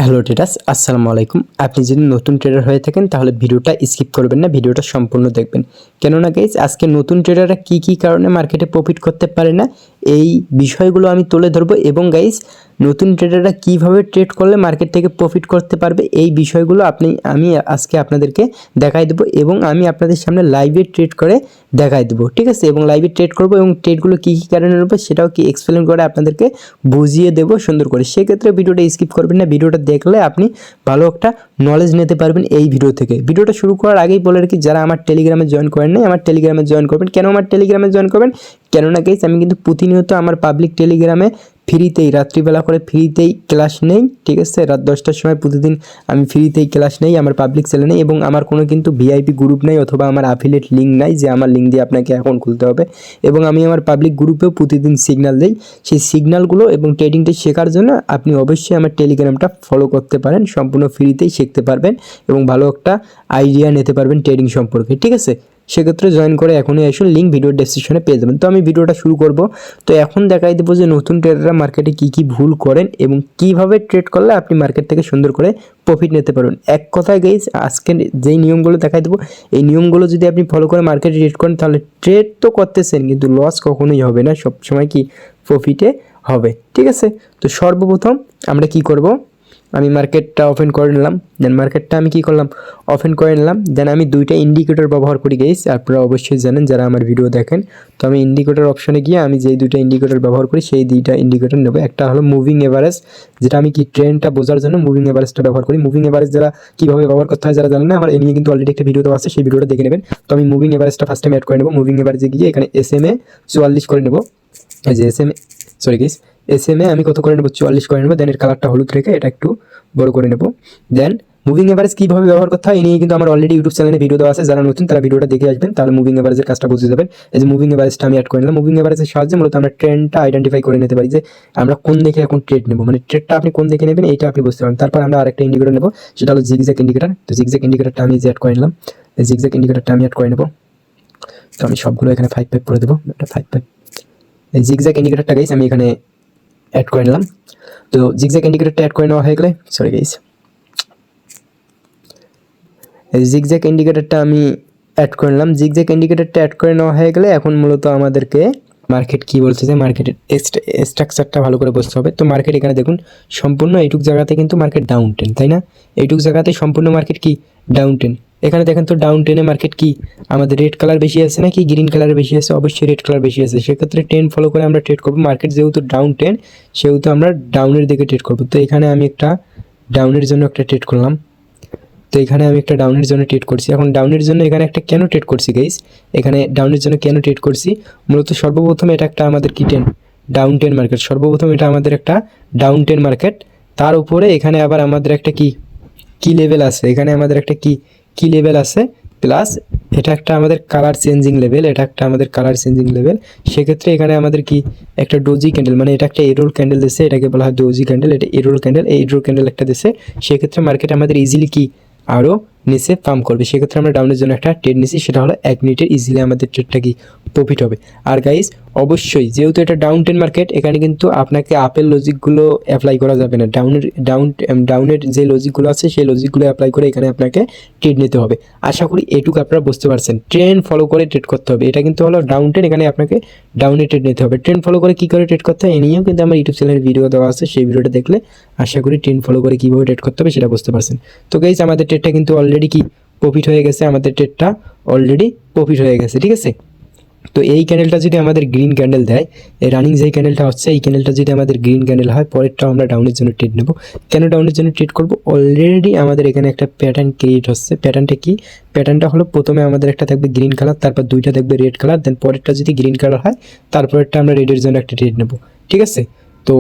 Hello traders, আসসালামু আলাইকুম। আপনি যদি নতুন ট্রেডার হয়ে থাকেন তাহলে ভিডিওটা স্কিপ করবেন না, ভিডিওটা সম্পূর্ণ দেখবেন। কেননা গাইজ, আজকে নতুন ট্রেডাররা কী কারণে মার্কেটে প্রফিট করতে পারে না এই বিষয়গুলো আমি তুলে ধরবো। এবং গাইজ, নতুন ট্রেডাররা কীভাবে ট্রেড করলে মার্কেট থেকে প্রফিট করতে পারবে এই বিষয়গুলো আমি আজকে আপনাদেরকে দেখাই দেবো। এবং আমি আপনাদের সামনে লাইভে ট্রেড করে দেখাই দেবো, ঠিক আছে। এবং লাইভে ট্রেড করবো এবং ট্রেডগুলো কী কারণে নেবো সেটাও এক্সপ্লেন করে আপনাদেরকে বুঝিয়ে দেবো সুন্দর করে। সেক্ষেত্রে ভিডিওটা স্কিপ করবেন না, ভিডিওটা দেখলে আপনি ভালো একটা নলেজ নিতে পারবেন এই ভিডিও থেকে। ভিডিওটা শুরু করার আগেই বলে রাখি, যারা আমার টেলিগ্রামে জয়েন করেন নাই, আমার টেলিগ্রামে জয়েন করবেন। কেন আমার টেলিগ্রামে জয়েন করবেন? কেননা গাইস, আমি কিন্তু প্রতিনিয়ত আমার পাবলিক টেলিগ্রামে ফ্রিতেই রাত্রিবেলা করে ফ্রিতেই ক্লাস নেই, ঠিক আছে। রাত 10টার সময় প্রতিদিন আমি ফ্রিতেই ক্লাস নেই আমার পাবলিক চ্যানেলে। এবং আমার কোনো কিন্তু ভিআইপি গ্রুপ নেই অথবা আমার অ্যাফিলিয়েট লিঙ্ক নাই যে আমার লিঙ্ক দিয়ে আপনাকে অ্যাকাউন্ট খুলতে হবে। এবং আমি আমার পাবলিক গ্রুপেও প্রতিদিন সিগন্যাল দিই। সেই সিগন্যালগুলো এবং ট্রেডিংটা শেখার জন্য আপনি অবশ্যই আমার টেলিগ্রামটা ফলো করতে পারেন। সম্পূর্ণ ফ্রিতেই শিখতে পারবেন এবং ভালো একটা আইডিয়া নিতে পারবেন ট্রেডিং সম্পর্কে, ঠিক আছে। সেক্ষেত্রে জয়েন করে এখনই আসুন, লিঙ্ক ভিডিও ডেসক্রিপশনে পেয়ে যাবেন। তো আমি ভিডিওটা শুরু করব। তো এখন দেখাই দেবো যে নতুন ট্রেডাররা মার্কেটে কী ভুল করেন এবং কীভাবে ট্রেড করলে আপনি মার্কেট থেকে সুন্দর করে প্রফিট নিতে পারবেন। এক কথায় গাইজ, আজকে যেই নিয়মগুলো দেখাই দেবো এই নিয়মগুলো যদি আপনি ফলো করে মার্কেটে ট্রেড করেন তাহলে ট্রেড তো করতেছেন কিন্তু লস কখনোই হবে না, সবসময় কি প্রফিটে হবে, ঠিক আছে। তো সর্বপ্রথম আমরা কি করব, আমি মার্কেটটা ওপেন করে নিলাম। দেন মার্কেটটা আমি কী করলাম, ওপেন করে নিলাম। দেন আমি দুইটা ইন্ডিকেটর ব্যবহার করি গাইস, আপনারা অবশ্যই জানেন যারা আমার ভিডিও দেখেন। তো আমি ইন্ডিকেটর অপশনে গিয়ে আমি যেই দুইটা ইন্ডিকেটর ব্যবহার করি সেই দুইটা ইন্ডিকেটর নেব। একটা হলো মুভিং এভারেজ, যেটা আমি কি ট্রেন্ডটা বোঝার জন্য মুভিং এভারেজটা ব্যবহার করি। মুভিং এভারেজ যারা কীভাবে ব্যবহার করতে হয় যারা জানেন না, আমার এ নিয়ে কিন্তু অলরেডি একটা ভিডিও দেওয়া আছে, সেই ভিডিওটা দেখে নেবেন। তো আমি মুভিং এভারেজটা ফার্স্ট টাইম অ্যাড করে নেব। মুভিং এভারেজে গিয়ে এখানে SMA 44 করে নেব। এই যে SMA আমি কত করে নেব, 44 করে নেব। দেন এর কালারটা হলুদ রেখে এটা একটু বড় করে নেব। দেন মুভিং এভারেজ কীভাবে ব্যবহার করতে হয় এই নিয়ে কিন্তু আমার অলরেডি ইউটিউব চ্যানেলে ভিডিও দেওয়া আছে, যারা নতুন তারা ভিডিওটা দেখে আসবেন, তাহলে মুভিং এভারেজের কাজটা বুঝতে যাবেন। এই যে মুভিং এভারেজটা আমি অ্যাড করে নিলাম। মুভিং এভারেজের সাহায্যে মূলত আমরা ট্রেন্ডটা আইডেন্টিফাই করে নিতে পারি যে আমরা কোন দিকে এখন ট্রেড নেব, মানে ট্রেডটা আপনি কোন দিকে নেবেন এইটা আপনি বুঝতে পারেন। তারপর আমরা আরেকটা ইন্ডিকেটর নেব, সেটা হলো জিগজ্যাগ ইন্ডিকেটর। তো জিগজ্যাগ ইন্ডিকেটরটা আমি অ্যাড করে নিলাম। এই জিগজ্যাগ ইন্ডিকেটরটা আমি অ্যাড করে নেব। তো আমি সবগুলো এখানে 5 করে দেবো, এটা 5। এই জিগজ্যাগ ইন্ডিকেটরটা গাইস আমি এখানে অ্যাড করে নিলাম। তো জিগজ্যাগ ইন্ডিকেটরটা অ্যাড করে নেওয়া হয়ে গেলে এই জিগজ্যাগ ইন্ডিকেটরটা আমি অ্যাড করে নিলাম। জিগজ্যাগ ইন্ডিকেটরটা অ্যাড করে নেওয়া হয়ে গেলে এখন মূলত আমাদেরকে মার্কেট কী বলছে যে মার্কেটের স্ট্রাকচারটা ভালো করে বুঝতে হবে। তো মার্কেট এখানে দেখুন সম্পূর্ণ এইটুক জায়গাতে কিন্তু মার্কেট ডাউন টেন, তাই না? এইটুক জায়গাতে সম্পূর্ণ মার্কেট কি ডাউন টেন। এখানে দেখেন তো ডাউন টেনে মার্কেট কি আমাদের রেড কালার বেশি আছে নাকি গ্রিন কালার বেশি আছে? অবশ্যই রেড কালার বেশি আছে। সেক্ষেত্রে ট্রেন্ড ফলো করে আমরা ট্রেড করবো। মার্কেট যেহেতু ডাউন টেন সেহেতু আমরা ডাউনের দিকে ট্রেড করবো। তো এখানে আমি একটা ডাউনের জন্য একটা ট্রেড করলাম। তো এখানে আমি একটা ডাউনের জন্য ট্রেড করছি। এখন ডাউনের জন্য এখানে একটা কেন ট্রেড করছি গাইস, এখানে ডাউনের জন্য কেন ট্রেড করছি, মূলত সর্বপ্রথম এটা একটা আমাদের কি টেন ডাউন টেন মার্কেট। সর্বপ্রথম এটা আমাদের একটা ডাউন টেন মার্কেট। তার উপরে এখানে আবার আমাদের একটা কি লেভেল আছে, এখানে আমাদের একটা কি লেভেল আছে, প্লাস এটা একটা আমাদের কালার চেঞ্জিং লেভেল, এটা একটা আমাদের কালার চেঞ্জিং লেভেল। সেক্ষেত্রে এখানে আমাদের কি একটা ডোজি ক্যান্ডেল, মানে এটা একটা এরোর ক্যান্ডেল দিচ্ছে, এটাকে বলা হয় ডোজি ক্যান্ডেল, এটা এরোর ক্যান্ডেল, এই এরোর ক্যান্ডেল একটা দিচ্ছে। সেক্ষেত্রে মার্কেট আমাদের ইজিলি আরও নিচে পাম্প করবে। সেক্ষেত্রে আমরা ডাউনের জন্য একটা ট্রেড নিচ্ছি, সেটা হলো 1 মিনিটের। ইজিলি আমাদের ট্রেডটা প্রফিট হবে। আর গাইস অবশ্যই যেহেতু এটা ডাউন টেন মার্কেট, এখানে কিন্তু আপনাকে আপেল লজিকগুলো অ্যাপ্লাই করা যাবে না। ডাউনের যে লজিকগুলো আছে সেই লজিকগুলো অ্যাপ্লাই করে এখানে আপনাকে ট্রেড নিতে হবে। আশা করি এটুকু আপনারা বুঝতে পারছেন। ট্রেন্ড ফলো করে ট্রেড করতে হবে। এটা কিন্তু হলো ডাউন টেন, এখানে আপনাকে ডাউনে ট্রেড নিতে হবে। ট্রেন্ড ফলো করে কী করে ট্রেড করতে হয় এ নিয়েও কিন্তু আমার ইউটিউব চ্যানেলের ভিডিও দেওয়া আছে, সেই ভিডিওটা দেখলে আশা করি ট্রেন্ড ফলো করে কীভাবে ট্রেড করতে হবে সেটা বুঝতে পারছেন। তো গাইস আমাদের ট্রেডটা কিন্তু অলরেডি প্রফিট হয়ে গেছে, আমাদের ট্রেডটা অলরেডি প্রফিট হয়ে গেছে, ঠিক আছে। তো এই ক্যান্ডেলটা যদি আমাদের গ্রিন ক্যান্ডেল দেয়, এই রানিং যেই ক্যান্ডেলটা হচ্ছে এই ক্যান্ডেলটা যদি আমাদের গ্রিন ক্যান্ডেল হয়, পরেরটাও আমরা ডাউনের জন্য ট্রেড নেব। কেন ডাউনের জন্য ট্রেড করব, অলরেডি আমাদের এখানে একটা প্যাটার্ন ক্রিয়েট হচ্ছে। প্যাটার্নটা কি? প্যাটার্নটা হলো প্রথমে আমাদের একটা থাকবে গ্রিন কালার, তারপর দুইটা থাকবে রেড কালার, দেন পরেরটা যদি গ্রিন কালার হয় তারপরেরটা আমরা রেডের জন্য একটা ট্রেড নেব, ঠিক আছে। তো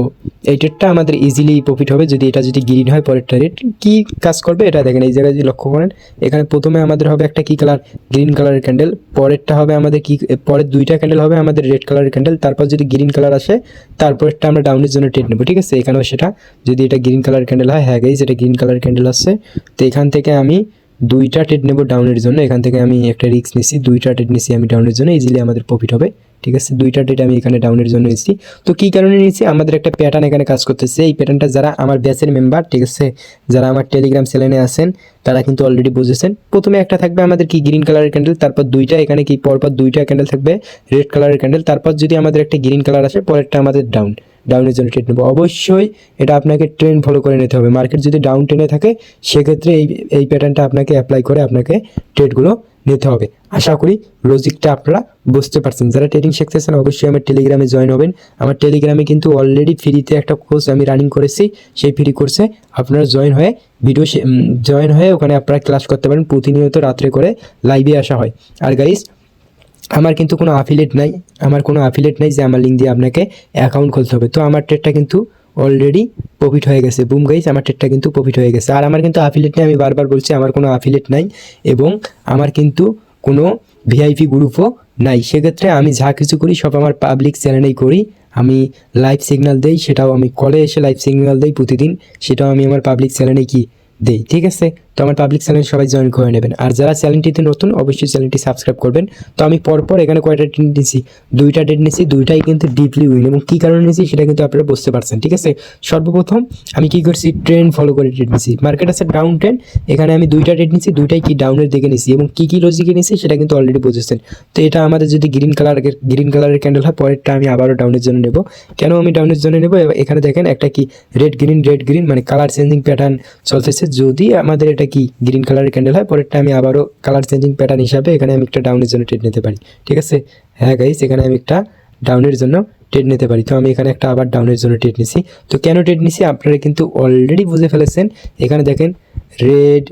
এই ট্রেডটা আমাদের ইজিলি প্রফিট হবে যদি এটা যদি গ্রিন হয়। পরেরটা রেড কী কাজ করবে এটা দেখেন, এই জায়গায় যদি লক্ষ্য করেন এখানে প্রথমে আমাদের হবে একটা কি কালার, গ্রিন কালারের ক্যান্ডেল, পরেরটা হবে আমাদের পরের দুইটা ক্যান্ডেল হবে আমাদের রেড কালারের ক্যান্ডেল, তারপর যদি গ্রিন কালার আসে তারপরেরটা আমরা ডাউনের জন্য ট্রেড নেব, ঠিক আছে। এখানেও সেটা যদি এটা গ্রিন কালার ক্যান্ডেল হয়, হ্যাঁ গাইজ এটা গ্রিন কালার ক্যান্ডেল আসছে। তো এখান থেকে আমি দুইটা ট্রেড নেব ডাউনের জন্য। এখান থেকে আমি একটা রিস্ক নিছি, দুইটা ট্রেড নিছি আমি ডাউনের জন্য, ইজিলি আমাদের প্রফিট হবে। ঠিক আছে, দুইটা ট্রেড আমি এখানে ডাউনের জন্য নিচ্ছি। তো কী কারণে নিয়েছি, আমাদের একটা প্যাটার্ন এখানে কাজ করতেছে। এই প্যাটার্নটা যারা আমার ব্যাচের মেম্বার, ঠিক আছে, যারা আমার টেলিগ্রাম চ্যানেলে আছেন তারা কিন্তু অলরেডি বুঝেছেন। প্রথমে একটা থাকবে আমাদের কি গ্রিন কালারের ক্যান্ডেল, তারপর দুইটা এখানে কি পরপর দুইটা ক্যান্ডেল থাকবে রেড কালারের ক্যান্ডেল, তারপর যদি আমাদের একটা গ্রিন কালার আসে পরেরটা আমাদের ডাউনের জন্য ট্রেড নেবো। অবশ্যই এটা আপনাকে ট্রেন্ড ফলো করে নিতে হবে। মার্কেট যদি ডাউন ট্রেনে থাকে সেক্ষেত্রে এই প্যাটার্নটা আপনাকে অ্যাপ্লাই করে আপনাকে ট্রেডগুলো নিতে হবে। আশা করি লজিকটা আপনারা বুঝতে পারছেন। যারা ট্রেডিং শিখতেছেন অবশ্যই আমার টেলিগ্রামে জয়েন হবেন। আমার টেলিগ্রামে কিন্তু অলরেডি ফ্রিতে একটা কোর্স আমি রানিং করেছি, সেই ফ্রি কোর্সে আপনারা জয়েন হয়ে ওখানে আপনারা ক্লাস করতে পারেন। প্রতিনিয়ত রাত্রে করে লাইভে আসা হয়। আর গাইস, আমার কিন্তু কোনো অ্যাফিলিয়েট নাই যে আমার লিঙ্ক দিয়ে আপনাকে অ্যাকাউন্ট খুলতে হবে। তো আমার ট্রেডটা কিন্তু অলরেডি প্রফিট হয়ে গেছে। বুম গাইস, আমার ট্রেডটা কিন্তু প্রফিট হয়ে গেছে। আর আমার কিন্তু অ্যাফিলিয়েট নেই, আমি বারবার বলছি আমার কোনো অ্যাফিলিয়েট নাই এবং আমার কিন্তু কোনো ভিআইপি গ্রুপও নাই। সেক্ষেত্রে আমি যা কিছু করি সব আমার পাবলিক চ্যানেলেই করি। আমি লাইভ সিগন্যাল দেই, সেটাও আমি কলে এসে লাইভ সিগন্যাল দেই প্রতিদিন, সেটাও আমি আমার পাবলিক চ্যানেলে দেই। ঠিক আছে, তো আমার পাবলিক চ্যানেল সবাই জয়েন করে নেবেন। আর যারা চ্যানেলটিতে নতুন অবশ্যই চ্যানেলটি সাবস্ক্রাইব করবেন। তো আমি পরপর এখানে কয়টা ট্রেড নিয়েছি, দুইটা ট্রেড নিয়েছি, দুইটাই কিন্তু ডিপলি উইন। এবং কী কারণে নিয়েছি সেটা কিন্তু আপনারা বুঝতে পারছেন। ঠিক আছে, সর্বপ্রথম আমি কী করছি, ট্রেন্ড ফলো করে ট্রেড নিয়েছি। মার্কেট আছে ডাউন ট্রেন্ড, এখানে আমি দুইটা ট্রেড নিয়েছি, দুইটাই কি ডাউনের দিকে নিয়েছি এবং কী লজিকে নিয়েছি সেটা কিন্তু অলরেডি বুঝেছেন। তো এটা আমাদের যদি গ্রিন কালারের ক্যান্ডেল হয় পরেরটা আমি আবারও ডাউনের জন্য নেব। কেন আমি ডাউনের জন্য নেব, এখানে দেখেন একটা কি রেড গ্রিন মানে কালার চেঞ্জিং প্যাটার্ন চলতেছে। যদি আমাদের এটা কি গ্রিন কালারের ক্যান্ডেল হয় পরেরটা আমি আবারও কালার চেঞ্জিং প্যাটার্ন হিসাবে এখানে আমি একটা ডাউনের জন্য ট্রেড নিতে পারি। ঠিক আছে, হ্যাঁ গাইস, এখানে আমি একটা ডাউনের জন্য ট্রেড নিতে পারি। তো আমি এখানে একটা আবার ডাউনের জন্য ট্রেড নিছি। তো কেন ট্রেড নিছি আপনারা কিন্তু অলরেডি বুঝে ফেলেছেন। এখানে দেখেন রেড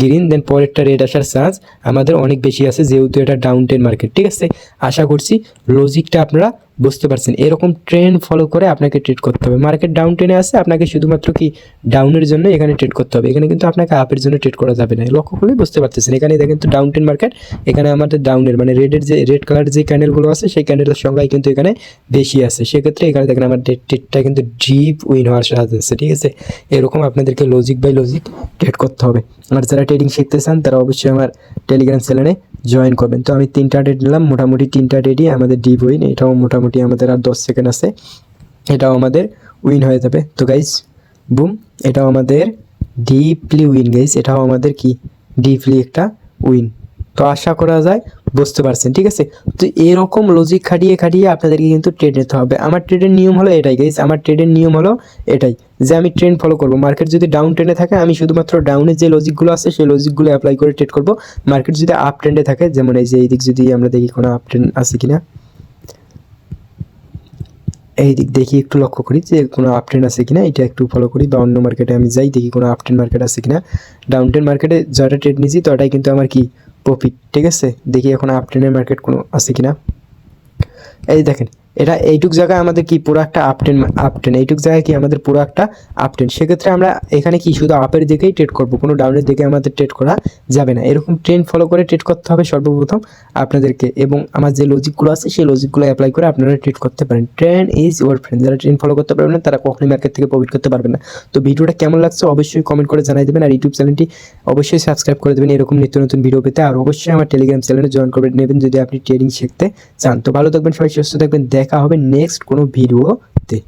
গ্রিন দেন পরেরটা রেড আসার চান্স আমাদের অনেক বেশি আছে, যেহেতু এটা ডাউন ট্রেন্ড মার্কেট। ঠিক আছে, আশা করছি লজিকটা আপনারা বুঝতে পারছেন। এরকম ট্রেন্ড ফলো করে আপনাকে ট্রেড করতে হবে। মার্কেট ডাউন ট্রেনে আছে, আপনাকে শুধুমাত্র কি ডাউনের জন্য এখানে ট্রেড করতে হবে। এখানে কিন্তু আপনাকে আপের জন্য ট্রেড করা যাবে না। লক্ষ্য করলেই বুঝতে পারতেছেন। এখানে দেখেন তো ডাউন ট্রেন্ড মার্কেট, এখানে আমাদের ডাউনের মানে রেড কালারের যে ক্যান্ডেলগুলো আছে সেই ক্যান্ডেলের সংখ্যাই কিন্তু এখানে বেশি আছে। সেক্ষেত্রে এখানে দেখেন আমার ট্রেডটা কিন্তু ডিপ উইন হওয়ার সাহায্য আছে। ঠিক আছে, এরকম আপনাদেরকে লজিক বাই লজিক ট্রেড করতে হবে। আর যারা ট্রেডিং শিখতে চান তারা অবশ্যই আমার টেলিগ্রাম চ্যানেলে জয়েন করবেন। তো আমি 3টা ট্রেড নিলাম, মোটামুটি 3টা ট্রেডই আমাদের ডিপ উইন। এটাও মোটামুটি আমাদের আর 10 সেকেন্ড আছে, এটাও আমাদের উইন হয়ে যাবে। তো গাইজ বুম, এটাও আমাদের ডিপলি উইন গাইজ, এটাও আমাদের কি ডিপলি একটা উইন। তো আশা করা যায় বুঝতে পারছেন। ঠিক আছে, তো এরকম লজিক খাটিয়ে আপনাদেরকে কিন্তু ট্রেড নিতে হবে। আমার ট্রেডের নিয়ম হলো এটাই গাইজ, আমার ট্রেডের নিয়ম হলো এটাই যে আমি ট্রেন্ড ফলো করব। মার্কেট যদি ডাউন ট্রেন্ডে থাকে আমি শুধুমাত্র ডাউনের যে লজিকগুলো আছে সেই লজিকগুলো অ্যাপ্লাই করে ট্রেড করব। মার্কেট যদি আপ ট্রেন্ডে থাকে, যেমন এই যে এই দিক যদি আমরা দেখি কোনো আপ ট্রেন্ড আছে কিনা, এই দিক দেখি একটু লক্ষ্য করি যে কোনো আপ ট্রেন্ড আছে কিনা, এটা একটু ফলো করি। বা অন্য মার্কেটে আমি যাই দেখি কোনো আপ ট্রেন্ড মার্কেট আছে কিনা। ডাউন ট্রেন্ড মার্কেটে যটা ট্রেড নিয়েছি তটাই কিন্তু আমার কি প্রফিট। ঠিক আছে, দেখি এখন আপ ট্রেন্ডের মার্কেট কোনো আছে কিনা। এই দেখেন এটা এইটুক জায়গায় আমাদের কি পুরো একটা আপ ট্রেন্ড এইটুক জায়গায় কি আমাদের পুরো একটা আপ ট্রেন্ড। সেক্ষেত্রে আমরা এখানে কি শুধু আপের দিকেই ট্রেড করব, কোনো ডাউনের দিকে আমাদের ট্রেড করা যাবে না। এরকম ট্রেন্ড ফলো করে ট্রেড করতে হবে সর্বপ্রথম আপনাদেরকে। এবং আমার যে লজিকগুলো আছে সেই লজিকগুলো অ্যাপ্লাই করে আপনারা ট্রেড করতে পারেন। Trend is your friend. যারা ট্রেন্ড ফলো করতে পারবেন না তারা কখনোই মার্কেট থেকে প্রফিট করতে পারবেন না। তো ভিডিওটা কেমন লাগছে অবশ্যই কমেন্ট করে জানাই দেবেন। আর ইউটিউব চ্যানেলটি অবশ্যই সাবস্ক্রাইব করে দেবেন এরকম নিত্য নতুন ভিডিও পেতে। আর অবশ্যই আমার টেলিগ্রাম চ্যানেলে জয়েন করে নেবেন যদি আপনি ট্রেডিং শিখতে চান। তো ভালো থাকবেন সবাই, সুস্থ থাকবেন, দেখা হবে নেক্সট কোনো ভিডিওতে।